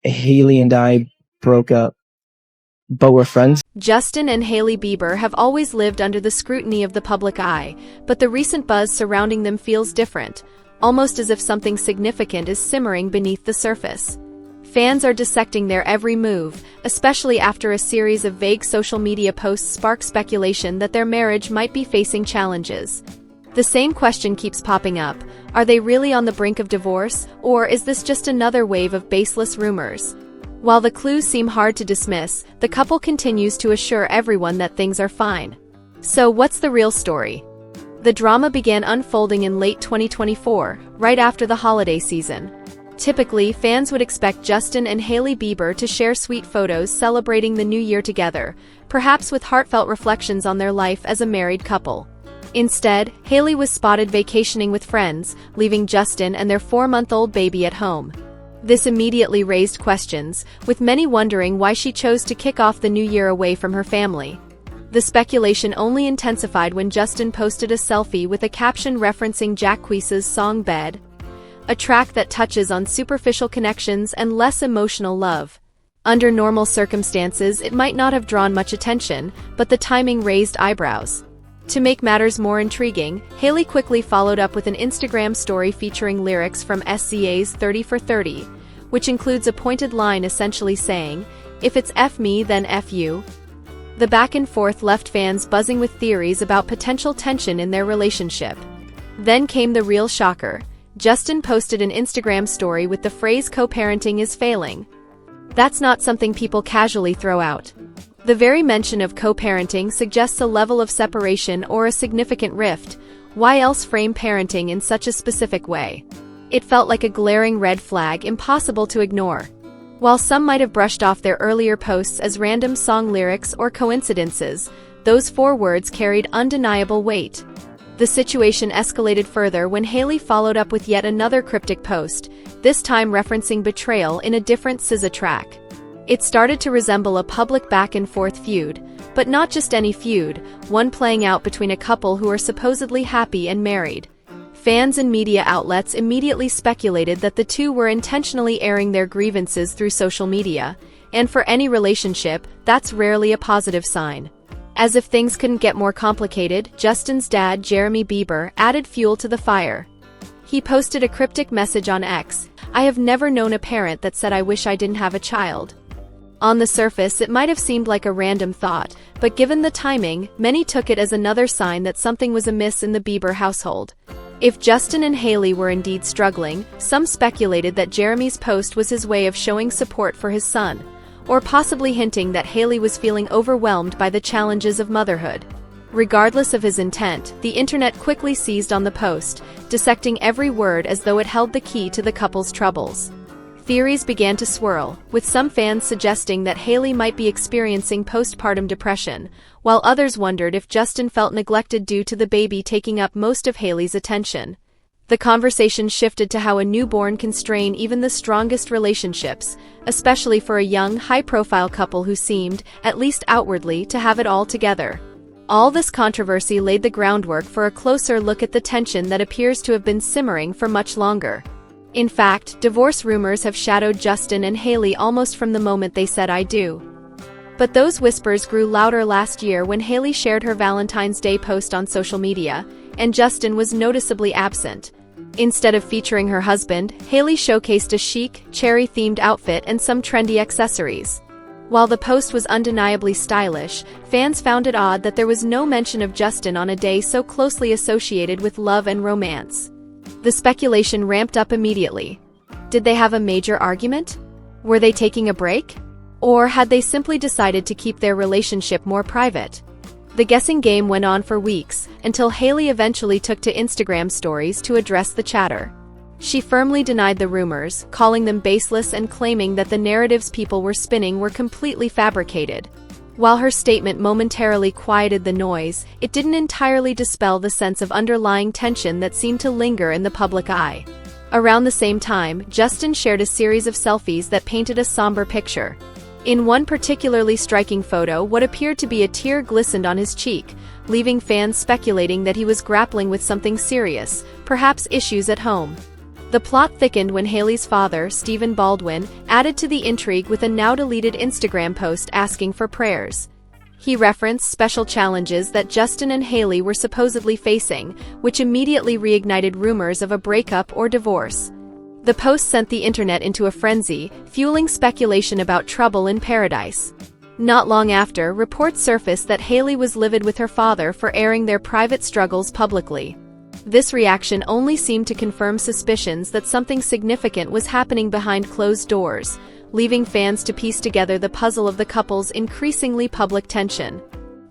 Hailey and I broke up, but we're friends. Justin and Hailey Bieber have always lived under the scrutiny of the public eye, but the recent buzz surrounding them feels different, almost as if something significant is simmering beneath the surface. Fans are dissecting their every move, especially after a series of vague social media posts spark speculation that their marriage might be facing challenges. The same question keeps popping up: are they really on the brink of divorce, or is this just another wave of baseless rumors? While the clues seem hard to dismiss, the couple continues to assure everyone that things are fine. So what's the real story? The drama began unfolding in late 2024, right after the holiday season. Typically, fans would expect Justin and Hailey Bieber to share sweet photos celebrating the new year together, perhaps with heartfelt reflections on their life as a married couple. Instead, Hailey was spotted vacationing with friends, leaving Justin and their 4-month-old baby at home. This immediately raised questions, with many wondering why she chose to kick off the new year away from her family. The speculation only intensified when Justin posted a selfie with a caption referencing Jacquees's song Bed, a track that touches on superficial connections and less emotional love. Under normal circumstances, it might not have drawn much attention, but the timing raised eyebrows. To make matters more intriguing, Hailey quickly followed up with an Instagram story featuring lyrics from SZA's 30 for 30, which includes a pointed line essentially saying, "If it's F me, then F you." The back and forth left fans buzzing with theories about potential tension in their relationship. Then came the real shocker. Justin posted an Instagram story with the phrase "co-parenting is failing." That's not something people casually throw out. The very mention of co-parenting suggests a level of separation or a significant rift. Why else frame parenting in such a specific way? It felt like a glaring red flag impossible to ignore. While some might have brushed off their earlier posts as random song lyrics or coincidences, those 4 words carried undeniable weight. The situation escalated further when Hailey followed up with yet another cryptic post, this time referencing betrayal in a different SZA track. It started to resemble a public back-and-forth feud, but not just any feud, one playing out between a couple who are supposedly happy and married. Fans and media outlets immediately speculated that the two were intentionally airing their grievances through social media, and for any relationship, that's rarely a positive sign. As if things couldn't get more complicated, Justin's dad, Jeremy Bieber, added fuel to the fire. He posted a cryptic message on X: "I have never known a parent that said I wish I didn't have a child." On the surface, it might have seemed like a random thought, but given the timing, many took it as another sign that something was amiss in the Bieber household. If Justin and Hailey were indeed struggling, some speculated that Jeremy's post was his way of showing support for his son, or possibly hinting that Hailey was feeling overwhelmed by the challenges of motherhood. Regardless of his intent, the internet quickly seized on the post, dissecting every word as though it held the key to the couple's troubles. Theories began to swirl, with some fans suggesting that Hailey might be experiencing postpartum depression, while others wondered if Justin felt neglected due to the baby taking up most of Hailey's attention. The conversation shifted to how a newborn can strain even the strongest relationships, especially for a young, high-profile couple who seemed, at least outwardly, to have it all together. All this controversy laid the groundwork for a closer look at the tension that appears to have been simmering for much longer. In fact, divorce rumors have shadowed Justin and Hailey almost from the moment they said "I do." But those whispers grew louder last year when Hailey shared her Valentine's Day post on social media, and Justin was noticeably absent. Instead of featuring her husband, Hailey showcased a chic, cherry-themed outfit and some trendy accessories. While the post was undeniably stylish, fans found it odd that there was no mention of Justin on a day so closely associated with love and romance. The speculation ramped up immediately. Did they have a major argument? Were they taking a break? Or had they simply decided to keep their relationship more private? The guessing game went on for weeks, until Hailey eventually took to Instagram stories to address the chatter. She firmly denied the rumors, calling them baseless and claiming that the narratives people were spinning were completely fabricated. While her statement momentarily quieted the noise, it didn't entirely dispel the sense of underlying tension that seemed to linger in the public eye. Around the same time, Justin shared a series of selfies that painted a somber picture. In one particularly striking photo, what appeared to be a tear glistened on his cheek, leaving fans speculating that he was grappling with something serious, perhaps issues at home. The plot thickened when Hailey's father, Stephen Baldwin, added to the intrigue with a now-deleted Instagram post asking for prayers. He referenced special challenges that Justin and Hailey were supposedly facing, which immediately reignited rumors of a breakup or divorce. The post sent the internet into a frenzy, fueling speculation about trouble in paradise. Not long after, reports surfaced that Hailey was livid with her father for airing their private struggles publicly. This reaction only seemed to confirm suspicions that something significant was happening behind closed doors, leaving fans to piece together the puzzle of the couple's increasingly public tension.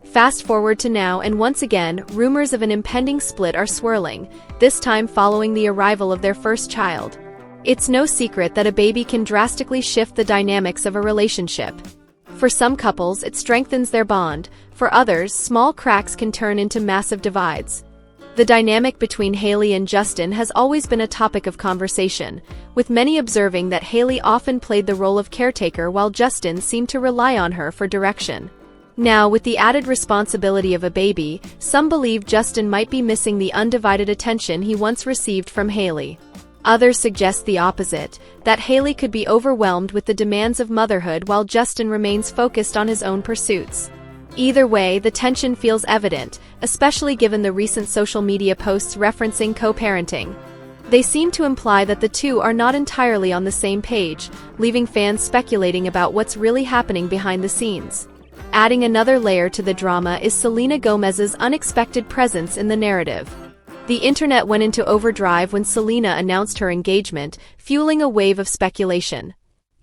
Fast forward to now, and once again, rumors of an impending split are swirling, this time following the arrival of their first child. It's no secret that a baby can drastically shift the dynamics of a relationship. For some couples, it strengthens their bond. For others, small cracks can turn into massive divides. The dynamic between Hailey and Justin has always been a topic of conversation, with many observing that Hailey often played the role of caretaker while Justin seemed to rely on her for direction. Now, with the added responsibility of a baby, some believe Justin might be missing the undivided attention he once received from Hailey. Others suggest the opposite, that Hailey could be overwhelmed with the demands of motherhood while Justin remains focused on his own pursuits. Either way, the tension feels evident, especially given the recent social media posts referencing co-parenting. They seem to imply that the two are not entirely on the same page, leaving fans speculating about what's really happening behind the scenes. Adding another layer to the drama is Selena Gomez's unexpected presence in the narrative. The internet went into overdrive when Selena announced her engagement, fueling a wave of speculation.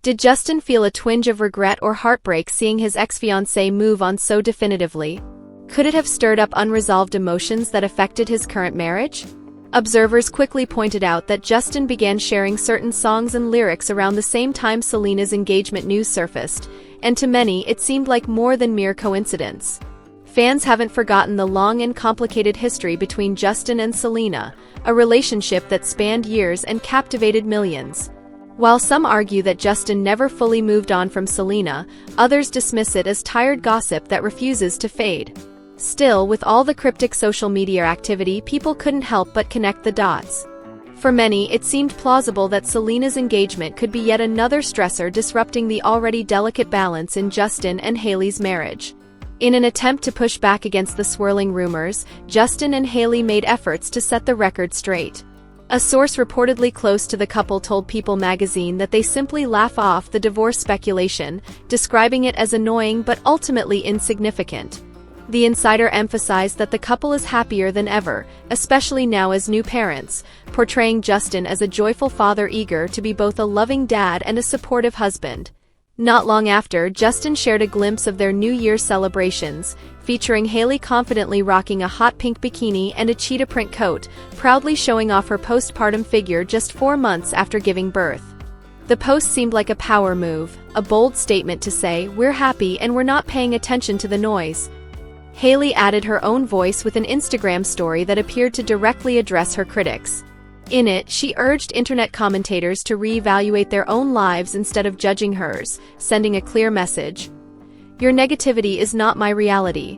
Did Justin feel a twinge of regret or heartbreak seeing his ex-fiancée move on so definitively? Could it have stirred up unresolved emotions that affected his current marriage? Observers quickly pointed out that Justin began sharing certain songs and lyrics around the same time Selena's engagement news surfaced, and to many it seemed like more than mere coincidence. Fans haven't forgotten the long and complicated history between Justin and Selena, a relationship that spanned years and captivated millions. While some argue that Justin never fully moved on from Selena, others dismiss it as tired gossip that refuses to fade. Still, with all the cryptic social media activity, people couldn't help but connect the dots. For many, it seemed plausible that Selena's engagement could be yet another stressor disrupting the already delicate balance in Justin and Hailey's marriage. In an attempt to push back against the swirling rumors, Justin and Hailey made efforts to set the record straight. A source reportedly close to the couple told People magazine that they simply laugh off the divorce speculation, describing it as annoying but ultimately insignificant. The insider emphasized that the couple is happier than ever, especially now as new parents, portraying Justin as a joyful father eager to be both a loving dad and a supportive husband. Not long after, Justin shared a glimpse of their New Year's celebrations, featuring Hailey confidently rocking a hot pink bikini and a cheetah print coat, proudly showing off her postpartum figure just 4 months after giving birth. The post seemed like a power move, a bold statement to say, "We're happy and we're not paying attention to the noise." Hailey added her own voice with an Instagram story that appeared to directly address her critics. In it, she urged internet commentators to reevaluate their own lives instead of judging hers, sending a clear message. "Your negativity is not my reality."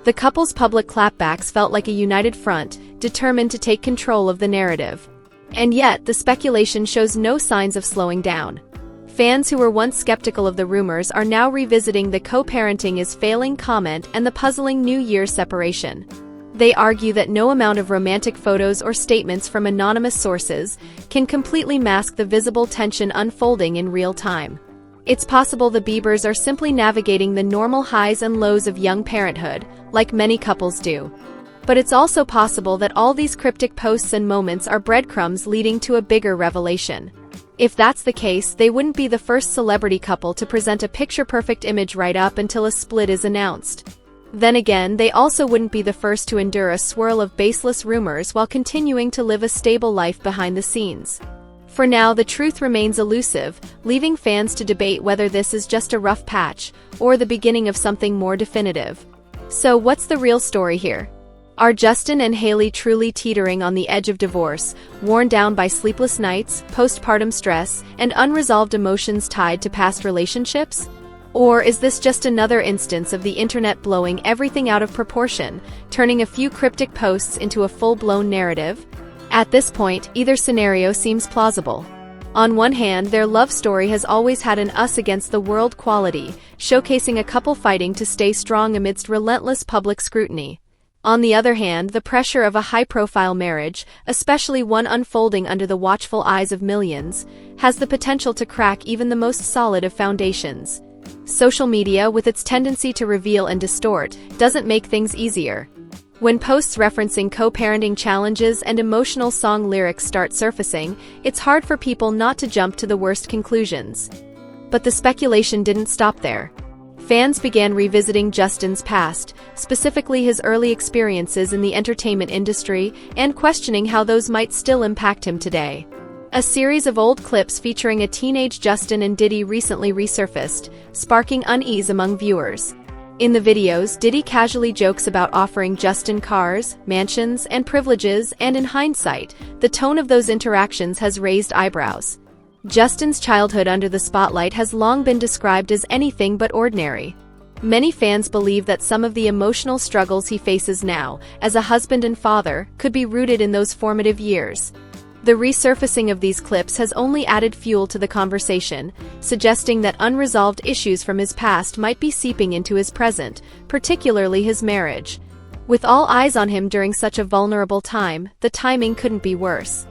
The couple's public clapbacks felt like a united front, determined to take control of the narrative. And yet, the speculation shows no signs of slowing down. Fans who were once skeptical of the rumors are now revisiting the co-parenting is failing comment and the puzzling New Year separation. They argue that no amount of romantic photos or statements from anonymous sources can completely mask the visible tension unfolding in real time. It's possible the Biebers are simply navigating the normal highs and lows of young parenthood, like many couples do. But it's also possible that all these cryptic posts and moments are breadcrumbs leading to a bigger revelation. If that's the case, they wouldn't be the first celebrity couple to present a picture-perfect image right up until a split is announced. Then again, they also wouldn't be the first to endure a swirl of baseless rumors while continuing to live a stable life behind the scenes. For now, the truth remains elusive, leaving fans to debate whether this is just a rough patch, or the beginning of something more definitive. So what's the real story here? Are Justin and Hailey truly teetering on the edge of divorce, worn down by sleepless nights, postpartum stress, and unresolved emotions tied to past relationships? Or is this just another instance of the internet blowing everything out of proportion, turning a few cryptic posts into a full-blown narrative? At this point, either scenario seems plausible. On one hand, their love story has always had an us-against-the-world quality, showcasing a couple fighting to stay strong amidst relentless public scrutiny. On the other hand, the pressure of a high-profile marriage, especially one unfolding under the watchful eyes of millions, has the potential to crack even the most solid of foundations. Social media, with its tendency to reveal and distort, doesn't make things easier. When posts referencing co-parenting challenges and emotional song lyrics start surfacing, it's hard for people not to jump to the worst conclusions. But the speculation didn't stop there. Fans began revisiting Justin's past, specifically his early experiences in the entertainment industry, and questioning how those might still impact him today. A series of old clips featuring a teenage Justin and Diddy recently resurfaced, sparking unease among viewers. In the videos, Diddy casually jokes about offering Justin cars, mansions, and privileges, and in hindsight, the tone of those interactions has raised eyebrows. Justin's childhood under the spotlight has long been described as anything but ordinary. Many fans believe that some of the emotional struggles he faces now, as a husband and father, could be rooted in those formative years. The resurfacing of these clips has only added fuel to the conversation, suggesting that unresolved issues from his past might be seeping into his present, particularly his marriage. With all eyes on him during such a vulnerable time, the timing couldn't be worse.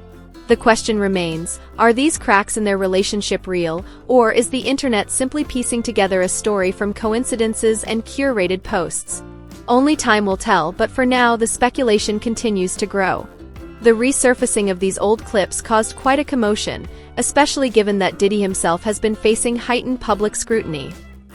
The question remains, are these cracks in their relationship real, or is the internet simply piecing together a story from coincidences and curated posts? Only time will tell, but for now the speculation continues to grow. The resurfacing of these old clips caused quite a commotion, especially given that Diddy himself has been facing heightened public scrutiny.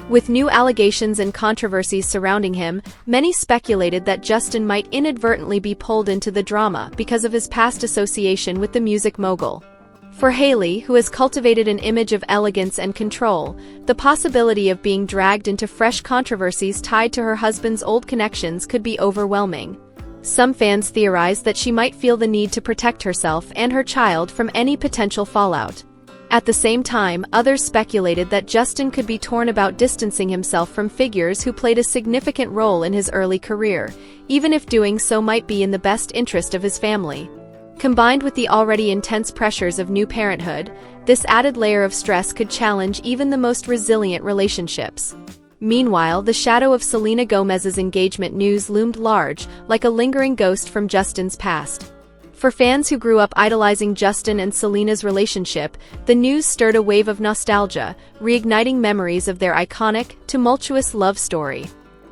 With new allegations and controversies surrounding him, many speculated that Justin might inadvertently be pulled into the drama because of his past association with the music mogul. For Hailey, who has cultivated an image of elegance and control, the possibility of being dragged into fresh controversies tied to her husband's old connections could be overwhelming. Some fans theorize that she might feel the need to protect herself and her child from any potential fallout. At the same time, others speculated that Justin could be torn about distancing himself from figures who played a significant role in his early career, even if doing so might be in the best interest of his family. Combined with the already intense pressures of new parenthood, this added layer of stress could challenge even the most resilient relationships. Meanwhile, the shadow of Selena Gomez's engagement news loomed large, like a lingering ghost from Justin's past. For fans who grew up idolizing Justin and Selena's relationship, the news stirred a wave of nostalgia, reigniting memories of their iconic, tumultuous love story.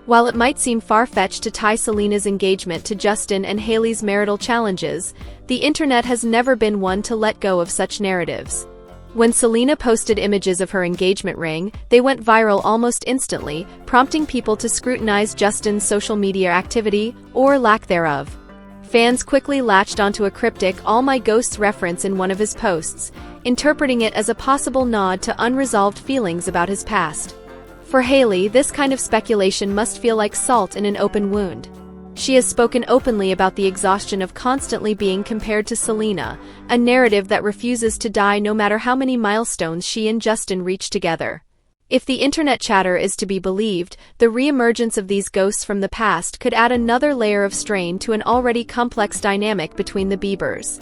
While it might seem far-fetched to tie Selena's engagement to Justin and Hailey's marital challenges, the internet has never been one to let go of such narratives. When Selena posted images of her engagement ring, they went viral almost instantly, prompting people to scrutinize Justin's social media activity, or lack thereof. Fans quickly latched onto a cryptic "All My Ghosts" reference in one of his posts, interpreting it as a possible nod to unresolved feelings about his past. For Hailey, this kind of speculation must feel like salt in an open wound. She has spoken openly about the exhaustion of constantly being compared to Selena, a narrative that refuses to die no matter how many milestones she and Justin reach together. If the internet chatter is to be believed, the re-emergence of these ghosts from the past could add another layer of strain to an already complex dynamic between the Biebers.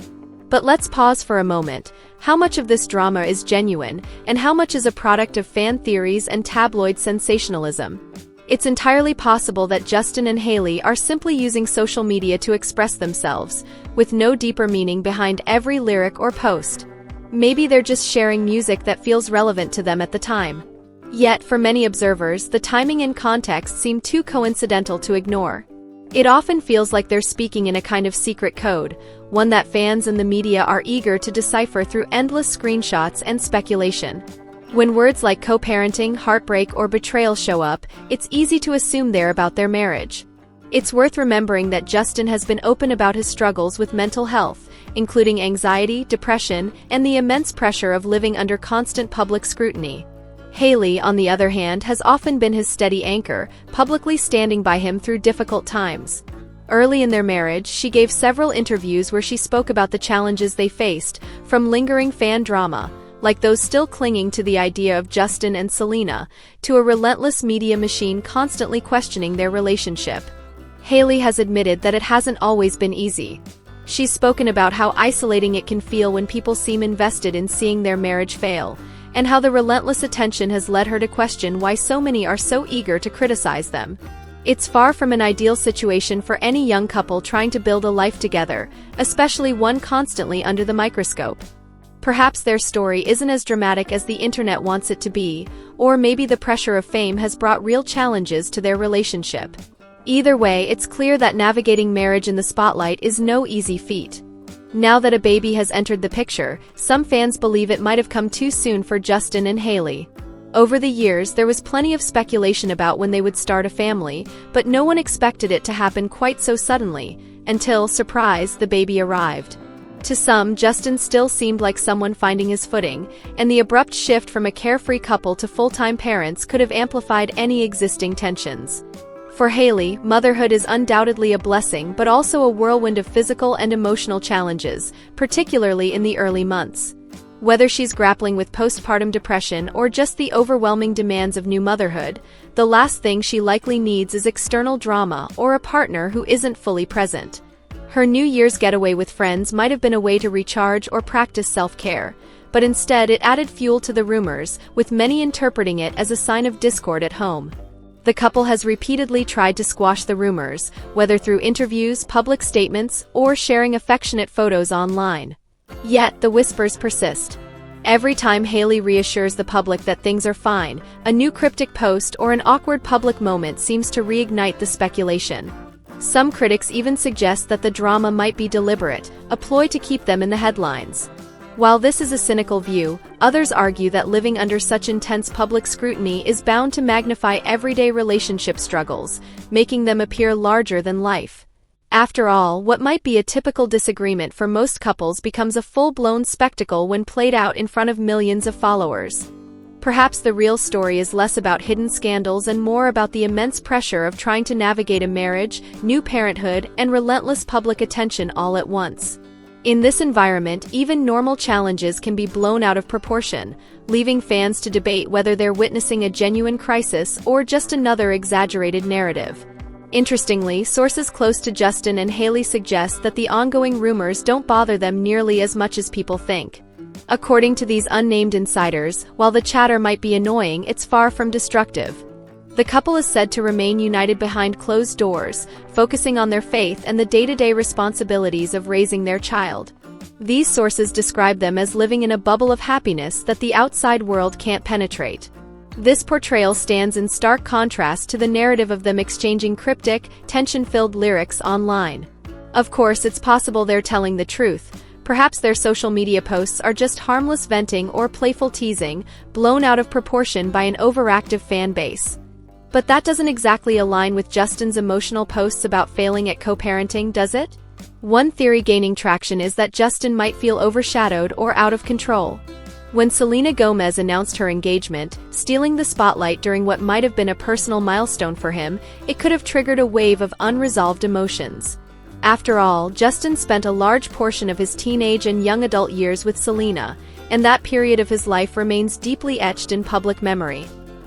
But let's pause for a moment. How much of this drama is genuine, and how much is a product of fan theories and tabloid sensationalism? It's entirely possible that Justin and Hailey are simply using social media to express themselves, with no deeper meaning behind every lyric or post. Maybe they're just sharing music that feels relevant to them at the time. Yet, for many observers, the timing and context seem too coincidental to ignore. It often feels like they're speaking in a kind of secret code, one that fans and the media are eager to decipher through endless screenshots and speculation. When words like co-parenting, heartbreak, or betrayal show up, it's easy to assume they're about their marriage. It's worth remembering that Justin has been open about his struggles with mental health, including anxiety, depression, and the immense pressure of living under constant public scrutiny. Hailey, on the other hand, has often been his steady anchor, publicly standing by him through difficult times. Early in their marriage, she gave several interviews where she spoke about the challenges they faced, from lingering fan drama, like those still clinging to the idea of Justin and Selena, to a relentless media machine constantly questioning their relationship. Hailey has admitted that it hasn't always been easy. She's spoken about how isolating it can feel when people seem invested in seeing their marriage fail, and how the relentless attention has led her to question why so many are so eager to criticize them. It's far from an ideal situation for any young couple trying to build a life together, especially one constantly under the microscope. Perhaps their story isn't as dramatic as the internet wants it to be, or maybe the pressure of fame has brought real challenges to their relationship. Either way, it's clear that navigating marriage in the spotlight is no easy feat. Now that a baby has entered the picture, some fans believe it might have come too soon for Justin and Hailey. Over the years, there was plenty of speculation about when they would start a family, but no one expected it to happen quite so suddenly, until, surprise, the baby arrived. To some, Justin still seemed like someone finding his footing, and the abrupt shift from a carefree couple to full-time parents could have amplified any existing tensions. For Hailey, motherhood is undoubtedly a blessing but also a whirlwind of physical and emotional challenges, particularly in the early months. Whether she's grappling with postpartum depression or just the overwhelming demands of new motherhood, the last thing she likely needs is external drama or a partner who isn't fully present. Her New Year's getaway with friends might have been a way to recharge or practice self-care, but instead it added fuel to the rumors, with many interpreting it as a sign of discord at home. The couple has repeatedly tried to squash the rumors, whether through interviews, public statements, or sharing affectionate photos online. Yet, the whispers persist. Every time Hailey reassures the public that things are fine, a new cryptic post or an awkward public moment seems to reignite the speculation. Some critics even suggest that the drama might be deliberate, a ploy to keep them in the headlines. While this is a cynical view, others argue that living under such intense public scrutiny is bound to magnify everyday relationship struggles, making them appear larger than life. After all, what might be a typical disagreement for most couples becomes a full-blown spectacle when played out in front of millions of followers. Perhaps the real story is less about hidden scandals and more about the immense pressure of trying to navigate a marriage, new parenthood, and relentless public attention all at once. In this environment, even normal challenges can be blown out of proportion, leaving fans to debate whether they're witnessing a genuine crisis or just another exaggerated narrative. Interestingly, sources close to Justin and Hailey suggest that the ongoing rumors don't bother them nearly as much as people think. According to these unnamed insiders, while the chatter might be annoying, it's far from destructive. The couple is said to remain united behind closed doors, focusing on their faith and the day-to-day responsibilities of raising their child. These sources describe them as living in a bubble of happiness that the outside world can't penetrate. This portrayal stands in stark contrast to the narrative of them exchanging cryptic, tension-filled lyrics online. Of course, it's possible they're telling the truth. Perhaps their social media posts are just harmless venting or playful teasing, blown out of proportion by an overactive fan base. But that doesn't exactly align with Justin's emotional posts about failing at co-parenting, does it? One theory gaining traction is that Justin might feel overshadowed or out of control. When Selena Gomez announced her engagement, stealing the spotlight during what might have been a personal milestone for him, it could have triggered a wave of unresolved emotions. After all, Justin spent a large portion of his teenage and young adult years with Selena, and that period of his life remains deeply etched in public memory.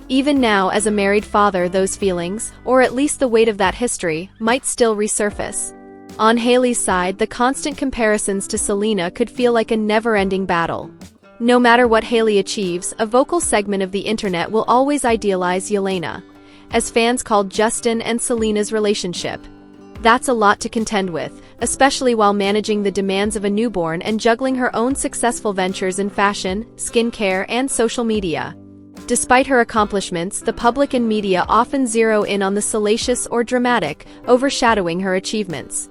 Even now, as a married father, those feelings, or at least the weight of that history, might still resurface. On Hailey's side, the constant comparisons to Selena could feel like a never-ending battle. No matter what Hailey achieves, a vocal segment of the internet will always idealize Yelena, as fans called Justin and Selena's relationship. That's a lot to contend with, especially while managing the demands of a newborn and juggling her own successful ventures in fashion, skincare, and social media. Despite her accomplishments, the public and media often zero in on the salacious or dramatic, overshadowing her achievements.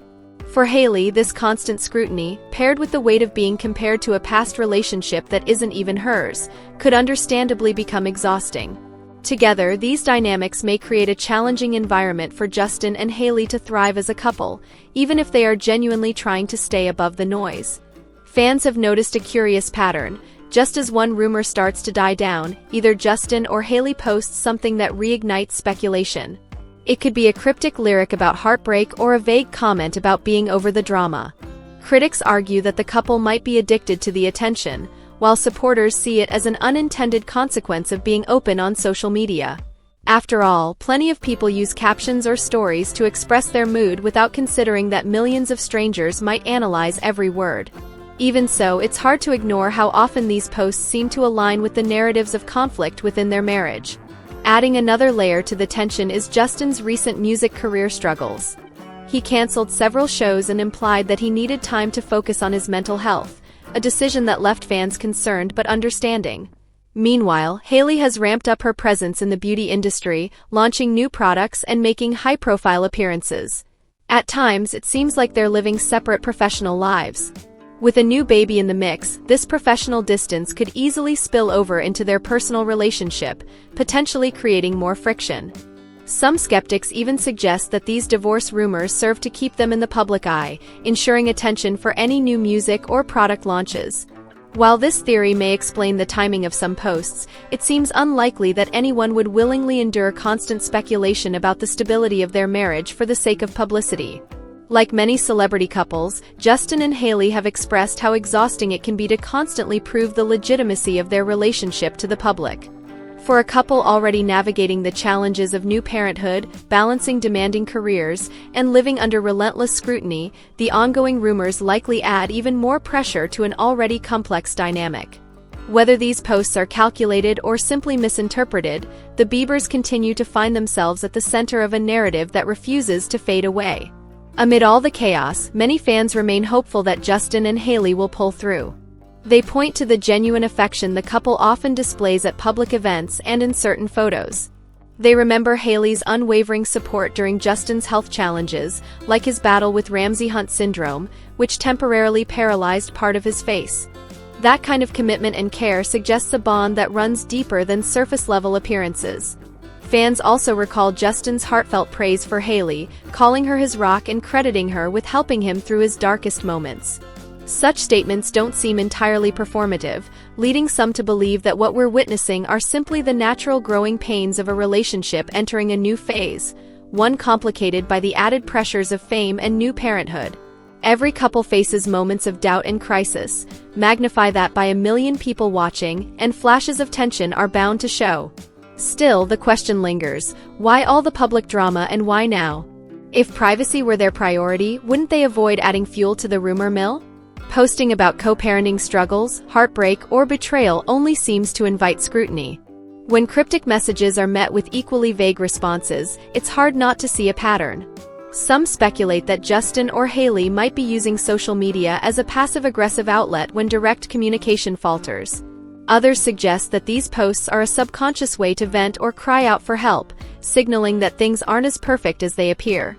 For Hailey, this constant scrutiny, paired with the weight of being compared to a past relationship that isn't even hers, could understandably become exhausting. Together, these dynamics may create a challenging environment for Justin and Hailey to thrive as a couple, even if they are genuinely trying to stay above the noise. Fans have noticed a curious pattern. Just as one rumor starts to die down, either Justin or Hailey posts something that reignites speculation. It could be a cryptic lyric about heartbreak or a vague comment about being over the drama. Critics argue that the couple might be addicted to the attention, while supporters see it as an unintended consequence of being open on social media. After all, plenty of people use captions or stories to express their mood without considering that millions of strangers might analyze every word. Even so, it's hard to ignore how often these posts seem to align with the narratives of conflict within their marriage. Adding another layer to the tension is Justin's recent music career struggles. He canceled several shows and implied that he needed time to focus on his mental health, a decision that left fans concerned but understanding. Meanwhile, Hailey has ramped up her presence in the beauty industry, launching new products and making high-profile appearances. At times, it seems like they're living separate professional lives. With a new baby in the mix, this professional distance could easily spill over into their personal relationship, potentially creating more friction. Some skeptics even suggest that these divorce rumors serve to keep them in the public eye, ensuring attention for any new music or product launches. While this theory may explain the timing of some posts, it seems unlikely that anyone would willingly endure constant speculation about the stability of their marriage for the sake of publicity. Like many celebrity couples, Justin and Hailey have expressed how exhausting it can be to constantly prove the legitimacy of their relationship to the public. For a couple already navigating the challenges of new parenthood, balancing demanding careers, and living under relentless scrutiny, the ongoing rumors likely add even more pressure to an already complex dynamic. Whether these posts are calculated or simply misinterpreted, the Biebers continue to find themselves at the center of a narrative that refuses to fade away. Amid all the chaos, many fans remain hopeful that Justin and Hailey will pull through. They point to the genuine affection the couple often displays at public events and in certain photos. They remember Hailey's unwavering support during Justin's health challenges, like his battle with Ramsay Hunt syndrome, which temporarily paralyzed part of his face. That kind of commitment and care suggests a bond that runs deeper than surface-level appearances. Fans also recall Justin's heartfelt praise for Hailey, calling her his rock and crediting her with helping him through his darkest moments. Such statements don't seem entirely performative, leading some to believe that what we're witnessing are simply the natural growing pains of a relationship entering a new phase, one complicated by the added pressures of fame and new parenthood. Every couple faces moments of doubt and crisis. Magnify that by a million people watching, and flashes of tension are bound to show. Still, the question lingers: why all the public drama and why now? If privacy were their priority, wouldn't they avoid adding fuel to the rumor mill? Posting about co-parenting struggles, heartbreak, or betrayal only seems to invite scrutiny. When cryptic messages are met with equally vague responses, it's hard not to see a pattern. Some speculate that Justin or Hailey might be using social media as a passive-aggressive outlet when direct communication falters. Others suggest that these posts are a subconscious way to vent or cry out for help, signaling that things aren't as perfect as they appear.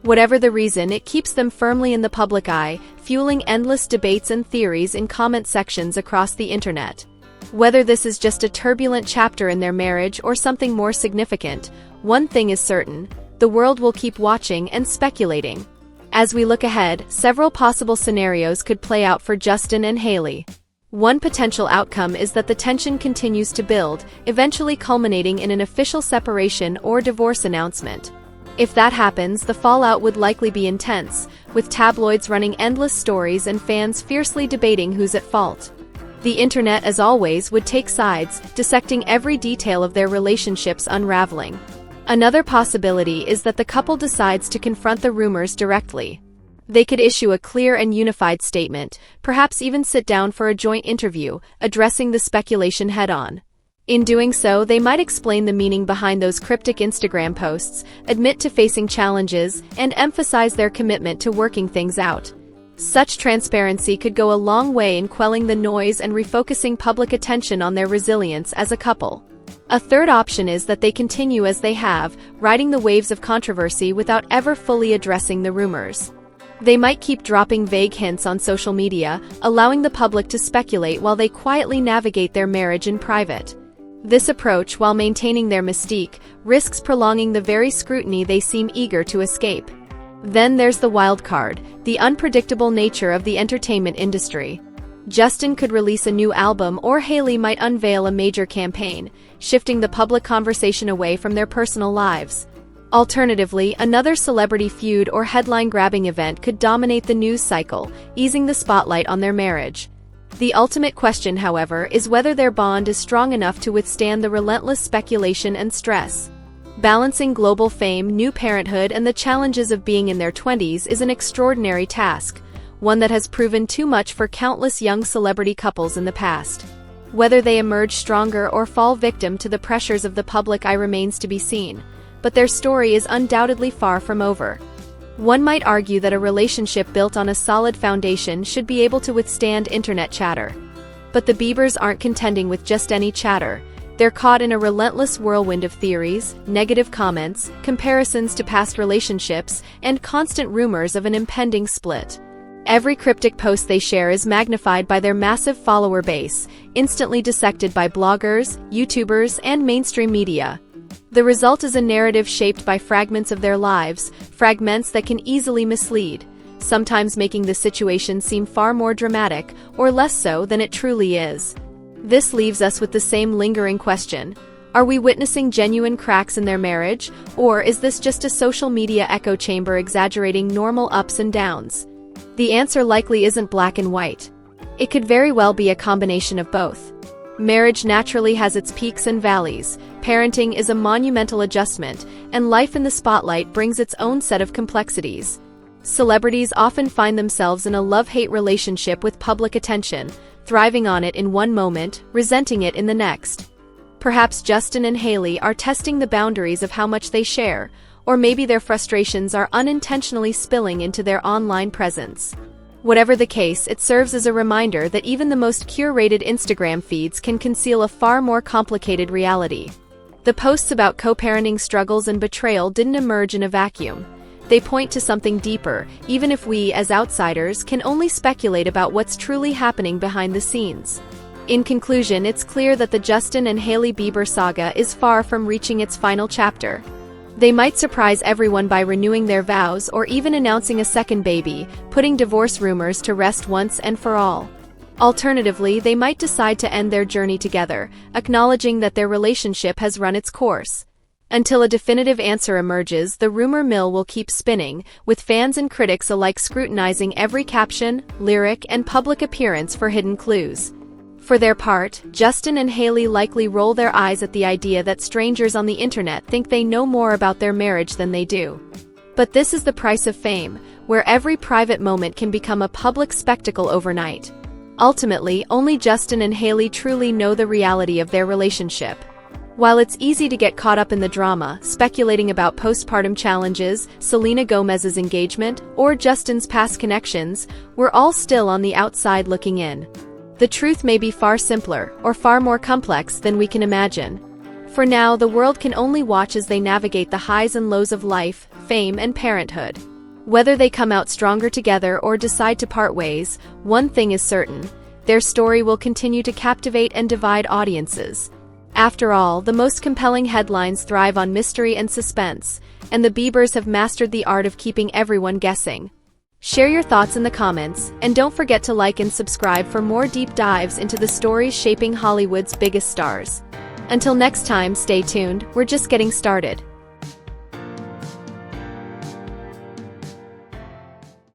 Whatever the reason, it keeps them firmly in the public eye, fueling endless debates and theories in comment sections across the internet. Whether this is just a turbulent chapter in their marriage or something more significant, one thing is certain: the world will keep watching and speculating. As we look ahead, several possible scenarios could play out for Justin and Hailey. One potential outcome is that the tension continues to build, eventually culminating in an official separation or divorce announcement. If that happens, the fallout would likely be intense, with tabloids running endless stories and fans fiercely debating who's at fault. The internet, as always, would take sides, dissecting every detail of their relationship's unraveling. Another possibility is that the couple decides to confront the rumors directly. They could issue a clear and unified statement, perhaps even sit down for a joint interview, addressing the speculation head-on. In doing so, they might explain the meaning behind those cryptic Instagram posts, admit to facing challenges, and emphasize their commitment to working things out. Such transparency could go a long way in quelling the noise and refocusing public attention on their resilience as a couple. A third option is that they continue as they have, riding the waves of controversy without ever fully addressing the rumors. They might keep dropping vague hints on social media, allowing the public to speculate while they quietly navigate their marriage in private. This approach, while maintaining their mystique, risks prolonging the very scrutiny they seem eager to escape. Then there's the wild card, the unpredictable nature of the entertainment industry. Justin could release a new album, or Hailey might unveil a major campaign, shifting the public conversation away from their personal lives. Alternatively, another celebrity feud or headline-grabbing event could dominate the news cycle, easing the spotlight on their marriage. The ultimate question, however, is whether their bond is strong enough to withstand the relentless speculation and stress. Balancing global fame, new parenthood, and the challenges of being in their 20s is an extraordinary task, one that has proven too much for countless young celebrity couples in the past. Whether they emerge stronger or fall victim to the pressures of the public eye remains to be seen, but their story is undoubtedly far from over. One might argue that a relationship built on a solid foundation should be able to withstand internet chatter. But the Biebers aren't contending with just any chatter. They're caught in a relentless whirlwind of theories, negative comments, comparisons to past relationships, and constant rumors of an impending split. Every cryptic post they share is magnified by their massive follower base, instantly dissected by bloggers, YouTubers, and mainstream media. The result is a narrative shaped by fragments of their lives, fragments that can easily mislead, sometimes making the situation seem far more dramatic, or less so than it truly is. This leaves us with the same lingering question. Are we witnessing genuine cracks in their marriage, or is this just a social media echo chamber exaggerating normal ups and downs? The answer likely isn't black and white. It could very well be a combination of both. Marriage naturally has its peaks and valleys, parenting is a monumental adjustment, and life in the spotlight brings its own set of complexities. Celebrities often find themselves in a love-hate relationship with public attention, thriving on it in one moment, resenting it in the next. Perhaps Justin and Hailey are testing the boundaries of how much they share, or maybe their frustrations are unintentionally spilling into their online presence. Whatever the case, it serves as a reminder that even the most curated Instagram feeds can conceal a far more complicated reality. The posts about co-parenting struggles and betrayal didn't emerge in a vacuum. They point to something deeper, even if we, as outsiders, can only speculate about what's truly happening behind the scenes. In conclusion, it's clear that the Justin and Hailey Bieber saga is far from reaching its final chapter. They might surprise everyone by renewing their vows or even announcing a second baby, putting divorce rumors to rest once and for all. Alternatively, they might decide to end their journey together, acknowledging that their relationship has run its course. Until a definitive answer emerges, the rumor mill will keep spinning, with fans and critics alike scrutinizing every caption, lyric, and public appearance for hidden clues. For their part, Justin and Hailey likely roll their eyes at the idea that strangers on the internet think they know more about their marriage than they do. But this is the price of fame, where every private moment can become a public spectacle overnight. Ultimately, only Justin and Hailey truly know the reality of their relationship. While it's easy to get caught up in the drama, speculating about postpartum challenges, Selena Gomez's engagement, or Justin's past connections, we're all still on the outside looking in. The truth may be far simpler, or far more complex than we can imagine. For now, the world can only watch as they navigate the highs and lows of life, fame, and parenthood. Whether they come out stronger together or decide to part ways, one thing is certain: their story will continue to captivate and divide audiences. After all, the most compelling headlines thrive on mystery and suspense, and the Biebers have mastered the art of keeping everyone guessing. Share your thoughts in the comments, and don't forget to like and subscribe for more deep dives into the stories shaping Hollywood's biggest stars. Until next time, stay tuned, we're just getting started.